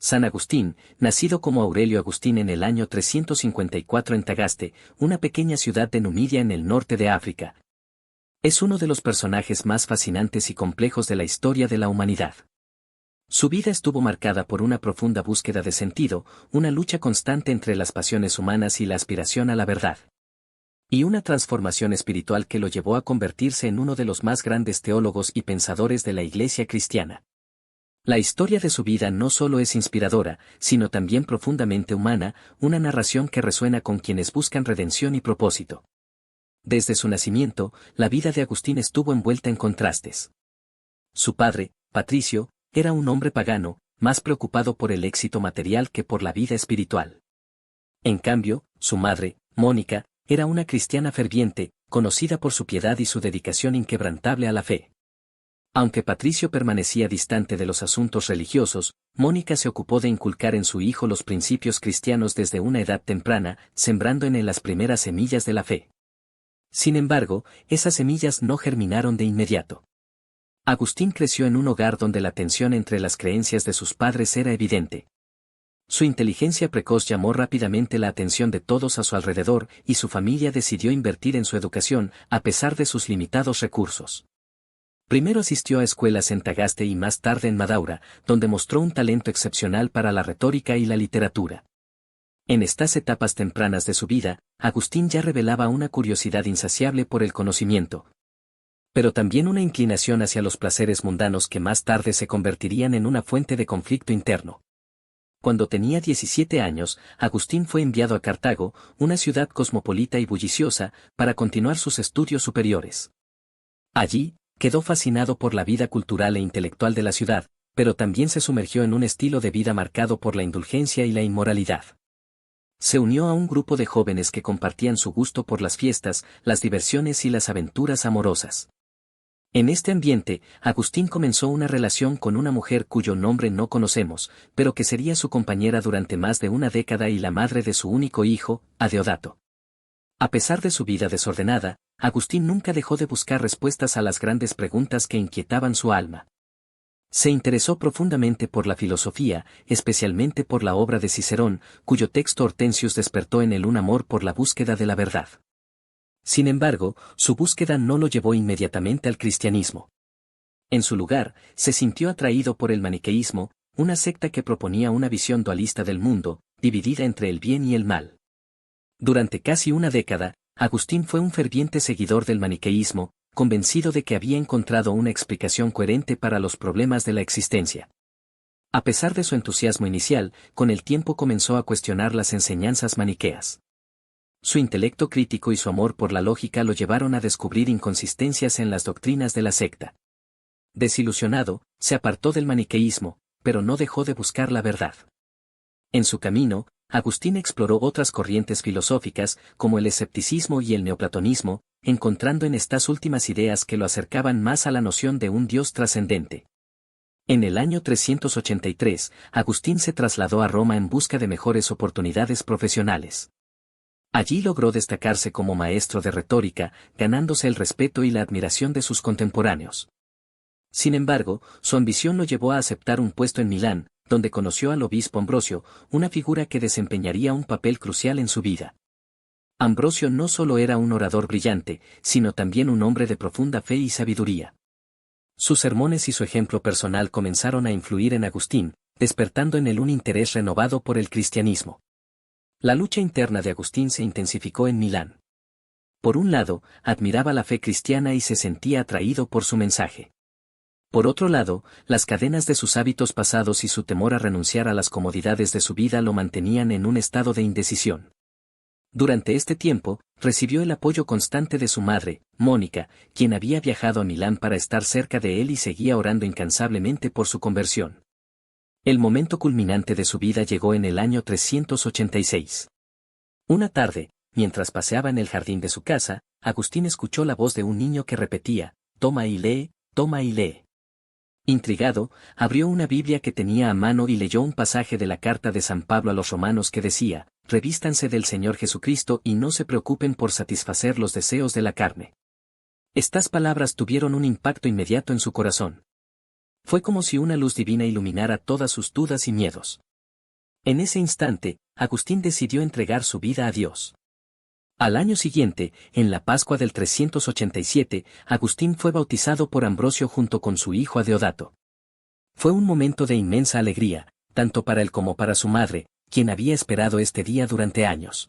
San Agustín, nacido como Aurelio Agustín en el año 354 en Tagaste, una pequeña ciudad de Numidia en el norte de África. Es uno de los personajes más fascinantes y complejos de la historia de la humanidad. Su vida estuvo marcada por una profunda búsqueda de sentido, una lucha constante entre las pasiones humanas y la aspiración a la verdad. Y una transformación espiritual que lo llevó a convertirse en uno de los más grandes teólogos y pensadores de la Iglesia cristiana. La historia de su vida no solo es inspiradora, sino también profundamente humana, una narración que resuena con quienes buscan redención y propósito. Desde su nacimiento, la vida de Agustín estuvo envuelta en contrastes. Su padre, Patricio, era un hombre pagano, más preocupado por el éxito material que por la vida espiritual. En cambio, su madre, Mónica, era una cristiana ferviente, conocida por su piedad y su dedicación inquebrantable a la fe. Aunque Patricio permanecía distante de los asuntos religiosos, Mónica se ocupó de inculcar en su hijo los principios cristianos desde una edad temprana, sembrando en él las primeras semillas de la fe. Sin embargo, esas semillas no germinaron de inmediato. Agustín creció en un hogar donde la tensión entre las creencias de sus padres era evidente. Su inteligencia precoz llamó rápidamente la atención de todos a su alrededor y su familia decidió invertir en su educación, a pesar de sus limitados recursos. Primero asistió a escuelas en Tagaste y más tarde en Madaura, donde mostró un talento excepcional para la retórica y la literatura. En estas etapas tempranas de su vida, Agustín ya revelaba una curiosidad insaciable por el conocimiento, pero también una inclinación hacia los placeres mundanos que más tarde se convertirían en una fuente de conflicto interno. Cuando tenía 17 años, Agustín fue enviado a Cartago, una ciudad cosmopolita y bulliciosa, para continuar sus estudios superiores. Allí, quedó fascinado por la vida cultural e intelectual de la ciudad, pero también se sumergió en un estilo de vida marcado por la indulgencia y la inmoralidad. Se unió a un grupo de jóvenes que compartían su gusto por las fiestas, las diversiones y las aventuras amorosas. En este ambiente, Agustín comenzó una relación con una mujer cuyo nombre no conocemos, pero que sería su compañera durante más de una década y la madre de su único hijo, Adeodato. A pesar de su vida desordenada, Agustín nunca dejó de buscar respuestas a las grandes preguntas que inquietaban su alma. Se interesó profundamente por la filosofía, especialmente por la obra de Cicerón, cuyo texto Hortensius despertó en él un amor por la búsqueda de la verdad. Sin embargo, su búsqueda no lo llevó inmediatamente al cristianismo. En su lugar, se sintió atraído por el maniqueísmo, una secta que proponía una visión dualista del mundo, dividida entre el bien y el mal. Durante casi una década, Agustín fue un ferviente seguidor del maniqueísmo, convencido de que había encontrado una explicación coherente para los problemas de la existencia. A pesar de su entusiasmo inicial, con el tiempo comenzó a cuestionar las enseñanzas maniqueas. Su intelecto crítico y su amor por la lógica lo llevaron a descubrir inconsistencias en las doctrinas de la secta. Desilusionado, se apartó del maniqueísmo, pero no dejó de buscar la verdad. En su camino, Agustín exploró otras corrientes filosóficas, como el escepticismo y el neoplatonismo, encontrando en estas últimas ideas que lo acercaban más a la noción de un Dios trascendente. En el año 383, Agustín se trasladó a Roma en busca de mejores oportunidades profesionales. Allí logró destacarse como maestro de retórica, ganándose el respeto y la admiración de sus contemporáneos. Sin embargo, su ambición lo llevó a aceptar un puesto en Milán, donde conoció al obispo Ambrosio, una figura que desempeñaría un papel crucial en su vida. Ambrosio no solo era un orador brillante, sino también un hombre de profunda fe y sabiduría. Sus sermones y su ejemplo personal comenzaron a influir en Agustín, despertando en él un interés renovado por el cristianismo. La lucha interna de Agustín se intensificó en Milán. Por un lado, admiraba la fe cristiana y se sentía atraído por su mensaje. Por otro lado, las cadenas de sus hábitos pasados y su temor a renunciar a las comodidades de su vida lo mantenían en un estado de indecisión. Durante este tiempo, recibió el apoyo constante de su madre, Mónica, quien había viajado a Milán para estar cerca de él y seguía orando incansablemente por su conversión. El momento culminante de su vida llegó en el año 386. Una tarde, mientras paseaba en el jardín de su casa, Agustín escuchó la voz de un niño que repetía, «Toma y lee, toma y lee». Intrigado, abrió una Biblia que tenía a mano y leyó un pasaje de la carta de San Pablo a los romanos que decía, «Revístanse del Señor Jesucristo y no se preocupen por satisfacer los deseos de la carne». Estas palabras tuvieron un impacto inmediato en su corazón. Fue como si una luz divina iluminara todas sus dudas y miedos. En ese instante, Agustín decidió entregar su vida a Dios. Al año siguiente, en la Pascua del 387, Agustín fue bautizado por Ambrosio junto con su hijo Adeodato. Fue un momento de inmensa alegría, tanto para él como para su madre, quien había esperado este día durante años.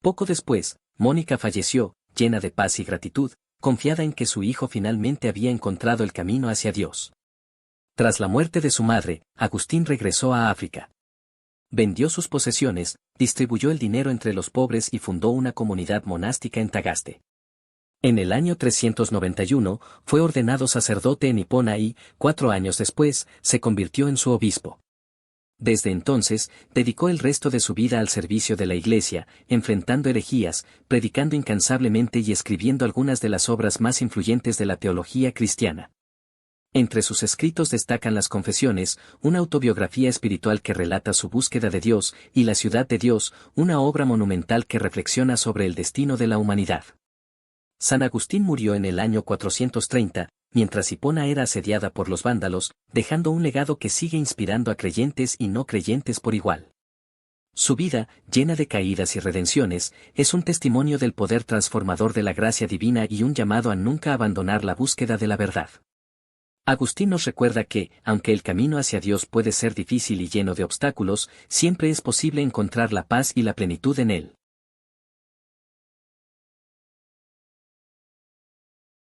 Poco después, Mónica falleció, llena de paz y gratitud, confiada en que su hijo finalmente había encontrado el camino hacia Dios. Tras la muerte de su madre, Agustín regresó a África. Vendió sus posesiones, distribuyó el dinero entre los pobres y fundó una comunidad monástica en Tagaste. En el año 391, fue ordenado sacerdote en Hipona y, 4 años después, se convirtió en su obispo. Desde entonces, dedicó el resto de su vida al servicio de la Iglesia, enfrentando herejías, predicando incansablemente y escribiendo algunas de las obras más influyentes de la teología cristiana. Entre sus escritos destacan las Confesiones, una autobiografía espiritual que relata su búsqueda de Dios, y La ciudad de Dios, una obra monumental que reflexiona sobre el destino de la humanidad. San Agustín murió en el año 430, mientras Hipona era asediada por los vándalos, dejando un legado que sigue inspirando a creyentes y no creyentes por igual. Su vida, llena de caídas y redenciones, es un testimonio del poder transformador de la gracia divina y un llamado a nunca abandonar la búsqueda de la verdad. Agustín nos recuerda que, aunque el camino hacia Dios puede ser difícil y lleno de obstáculos, siempre es posible encontrar la paz y la plenitud en él.